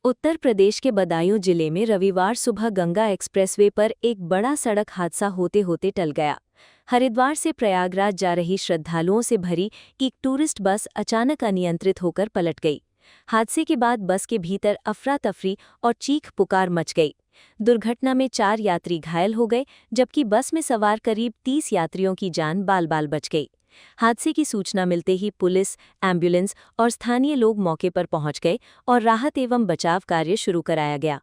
उत्तर प्रदेश के बदायूं जिले में रविवार सुबह गंगा एक्सप्रेसवे पर एक बड़ा सड़क हादसा होते होते टल गया। हरिद्वार से प्रयागराज जा रही श्रद्धालुओं से भरी एक टूरिस्ट बस अचानक अनियंत्रित होकर पलट गई। हादसे के बाद बस के भीतर अफरा तफरी और चीख पुकार मच गई। दुर्घटना में 4 यात्री घायल हो गए, जबकि बस में सवार करीब 30 यात्रियों की जान बाल बाल बच गई। हादसे की सूचना मिलते ही पुलिस, एम्बुलेंस और स्थानीय लोग मौके पर पहुंच गए और राहत एवं बचाव कार्य शुरू कराया गया।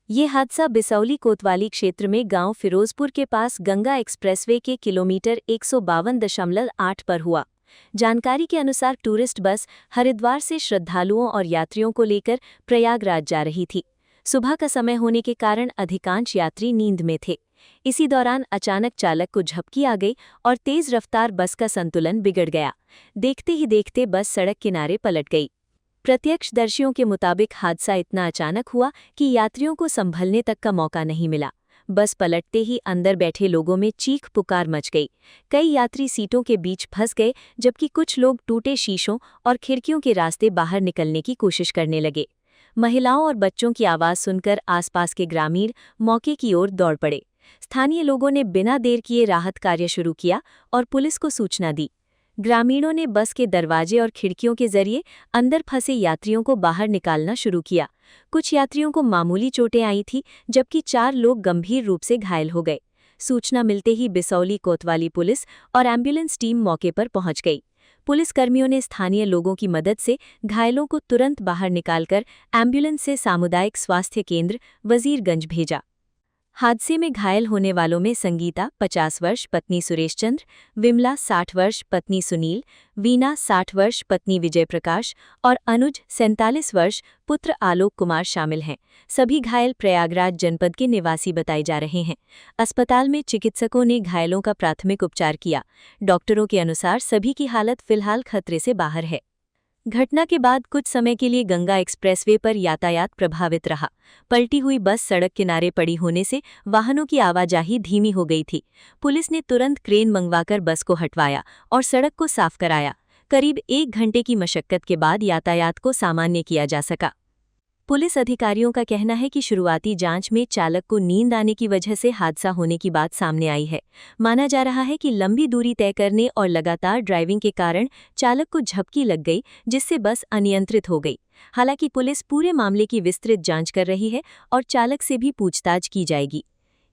ये हादसा बिसौली कोतवाली क्षेत्र में गांव फिरोजपुर के पास गंगा एक्सप्रेसवे के किलोमीटर 152.8 पर हुआ। जानकारी के अनुसार टूरिस्ट बस हरिद्वार से श्रद्धालुओं और यात्रियों को लेकर प्रयागराज जा रही थी। सुबह का समय होने के कारण अधिकांश यात्री नींद में थे। इसी दौरान अचानक चालक को झपकी आ गई और तेज रफ्तार बस का संतुलन बिगड़ गया। देखते ही देखते बस सड़क किनारे पलट गई। प्रत्यक्षदर्शियों के मुताबिक हादसा इतना अचानक हुआ कि यात्रियों को संभलने तक का मौका नहीं मिला। बस पलटते ही अंदर बैठे लोगों में चीख पुकार मच गई। कई यात्री सीटों के बीच फंस गए, जबकि कुछ लोग टूटे शीशों और खिड़कियों के रास्ते बाहर निकलने की कोशिश करने लगे। महिलाओं और बच्चों की आवाज़ सुनकर आसपास के ग्रामीण मौके की ओर दौड़ पड़े। स्थानीय लोगों ने बिना देर किए राहत कार्य शुरू किया और पुलिस को सूचना दी। ग्रामीणों ने बस के दरवाजे और खिड़कियों के जरिए अंदर फंसे यात्रियों को बाहर निकालना शुरू किया। कुछ यात्रियों को मामूली चोटें आई थी, जबकि 4 लोग गंभीर रूप से घायल हो गए। सूचना मिलते ही बिसौली कोतवाली पुलिस और एम्बुलेंस टीम मौके पर पहुंच गई। पुलिसकर्मियों ने स्थानीय लोगों की मदद से घायलों को तुरंत बाहर निकालकर एम्बुलेंस से सामुदायिक स्वास्थ्य केंद्र वजीरगंज भेजा। हादसे में घायल होने वालों में संगीता 50 वर्ष पत्नी सुरेश चंद्र, विमला 60 वर्ष पत्नी सुनील, वीना 60 वर्ष पत्नी विजय प्रकाश और अनुज 47 वर्ष पुत्र आलोक कुमार शामिल हैं। सभी घायल प्रयागराज जनपद के निवासी बताए जा रहे हैं। अस्पताल में चिकित्सकों ने घायलों का प्राथमिक उपचार किया। डॉक्टरों के अनुसार सभी की हालत फिलहाल खतरे से बाहर है। घटना के बाद कुछ समय के लिए गंगा एक्सप्रेसवे पर यातायात प्रभावित रहा। पलटी हुई बस सड़क किनारे पड़ी होने से वाहनों की आवाजाही धीमी हो गई थी। पुलिस ने तुरंत क्रेन मंगवाकर बस को हटवाया और सड़क को साफ कराया। करीब 1 घंटे की मशक्कत के बाद यातायात को सामान्य किया जा सका। पुलिस अधिकारियों का कहना है कि शुरुआती जांच में चालक को नींद आने की वजह से हादसा होने की बात सामने आई है। माना जा रहा है कि लंबी दूरी तय करने और लगातार ड्राइविंग के कारण चालक को झपकी लग गई, जिससे बस अनियंत्रित हो गई। हालांकि पुलिस पूरे मामले की विस्तृत जांच कर रही है और चालक से भी पूछताछ की जाएगी।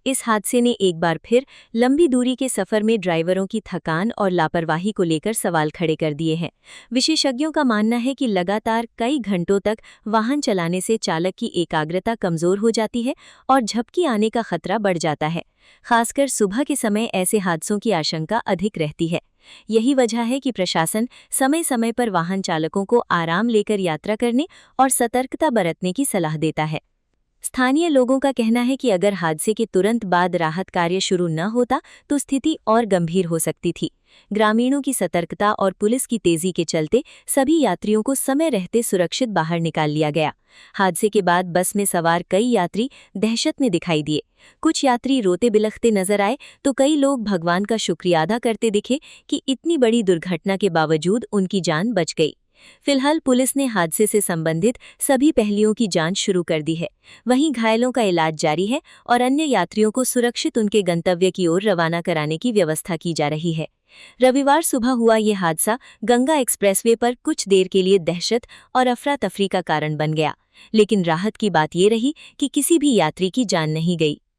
इस हादसे ने एक बार फिर लंबी दूरी के सफर में ड्राइवरों की थकान और लापरवाही को लेकर सवाल खड़े कर दिए हैं। विशेषज्ञों का मानना है कि लगातार कई घंटों तक वाहन चलाने से चालक की एकाग्रता कमजोर हो जाती है और झपकी आने का खतरा बढ़ जाता है। खासकर सुबह के समय ऐसे हादसों की आशंका अधिक रहती है। यही वजह है कि प्रशासन समय समय पर वाहन चालकों को आराम लेकर यात्रा करने और सतर्कता बरतने की सलाह देता है। स्थानीय लोगों का कहना है कि अगर हादसे के तुरंत बाद राहत कार्य शुरू न होता तो स्थिति और गंभीर हो सकती थी। ग्रामीणों की सतर्कता और पुलिस की तेजी के चलते सभी यात्रियों को समय रहते सुरक्षित बाहर निकाल लिया गया। हादसे के बाद बस में सवार कई यात्री दहशत में दिखाई दिए। कुछ यात्री रोते बिलखते नजर आए तो कई लोग भगवान का शुक्रिया अदा करते दिखे कि इतनी बड़ी दुर्घटना के बावजूद उनकी जान बच गई। फिलहाल पुलिस ने हादसे से संबंधित सभी पहलुओं की जांच शुरू कर दी है। वहीं घायलों का इलाज जारी है और अन्य यात्रियों को सुरक्षित उनके गंतव्य की ओर रवाना कराने की व्यवस्था की जा रही है। रविवार सुबह हुआ ये हादसा गंगा एक्सप्रेसवे पर कुछ देर के लिए दहशत और अफरा तफरी का कारण बन गया, लेकिन राहत की बात ये रही कि किसी भी यात्री की जान नहीं गई।